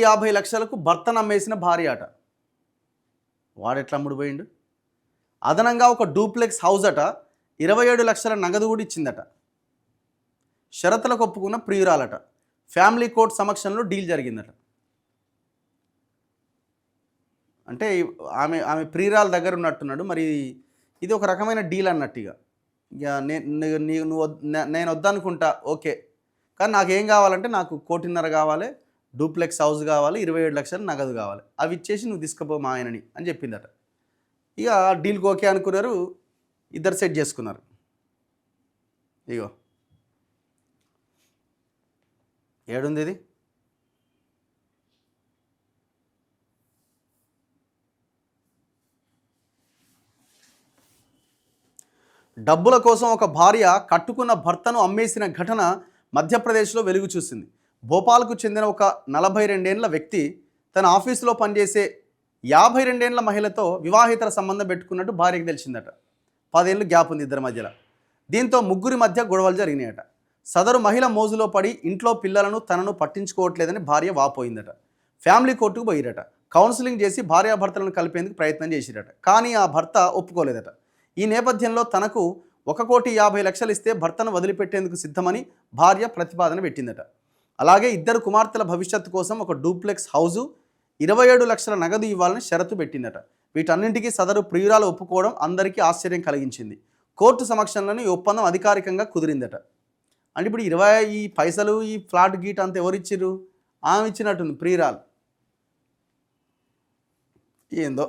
1,50,00,000కు భర్తను అమ్మేసిన భార్య అట. వాడెట్లా అమ్ముడుపోయిండు? అదనంగా ఒక డూప్లెక్స్ హౌస్ అట, 27 లక్షల నగదు కూడా ఇచ్చిందట. షరతులకు ఒప్పుకున్న ప్రియురాలట. ఫ్యామిలీ కోర్టు సమక్షంలో డీల్ జరిగిందట. అంటే ఆమె ఆమె ప్రియురాల దగ్గర ఉన్నట్టున్నాడు. మరి ఇది ఒక రకమైన డీల్ అన్నట్టు. ఇక నేను వద్దనుకుంటా, ఓకే, కానీ నాకేం కావాలంటే నాకు 1,50,00,000 కావాలి, డూప్లెక్స్ హౌస్ కావాలి, 27 లక్షలు నగదు కావాలి, అవి ఇచ్చేసి నువ్వు తీసుకుపో మా ఆయనని అని చెప్పిందట. ఇక డీల్కి ఓకే అనుకున్నారు, ఇద్దరు సెట్ చేసుకున్నారు. ఇగో ఏడుంది ఇది? డబ్బుల కోసం ఒక భార్య కట్టుకున్న భర్తను అమ్మేసిన ఘటన మధ్యప్రదేశ్లో వెలుగు చూసింది. భోపాల్కు చెందిన ఒక 42 ఏళ్ల వ్యక్తి తన ఆఫీసులో పనిచేసే 52 ఏళ్ల మహిళతో వివాహేతర సంబంధం పెట్టుకున్నట్టు భార్యకు తెలిసిందట. 10 ఏళ్ళు గ్యాప్ ఉంది ఇద్దరి మధ్యలో. దీంతో ముగ్గురి మధ్య గొడవలు జరిగినాయట. సదరు మహిళ మోజులో పడి ఇంట్లో పిల్లలను తనను పట్టించుకోవట్లేదని భార్య వాపోయిందట. ఫ్యామిలీ కోర్టుకు పోయిరట. కౌన్సిలింగ్ చేసి భార్యాభర్తలను కలిపేందుకు ప్రయత్నం చేసిరట. కానీ ఆ భర్త ఒప్పుకోలేదట. ఈ నేపథ్యంలో తనకు 1,50,00,000 ఇస్తే భర్తను వదిలిపెట్టేందుకు సిద్ధమని భార్య ప్రతిపాదన పెట్టిందట. అలాగే ఇద్దరు కుమార్తెల భవిష్యత్తు కోసం ఒక డూప్లెక్స్ హౌజు, 27 లక్షల నగదు ఇవ్వాలని షరతు పెట్టిందట. వీటన్నింటికీ సదరు ప్రియురాలు ఒప్పుకోవడం అందరికీ ఆశ్చర్యం కలిగించింది. కోర్టు సమక్షంలోనే ఈ ఒప్పందం అధికారికంగా కుదిరిందట. అంటే ఇప్పుడు 20 ఈ పైసలు, ఈ ఫ్లాట్ గీట్ అంతా ఎవరిచ్చిర్రు? ఆమె ఇచ్చినట్టుంది, ప్రియురాలు. ఏందో.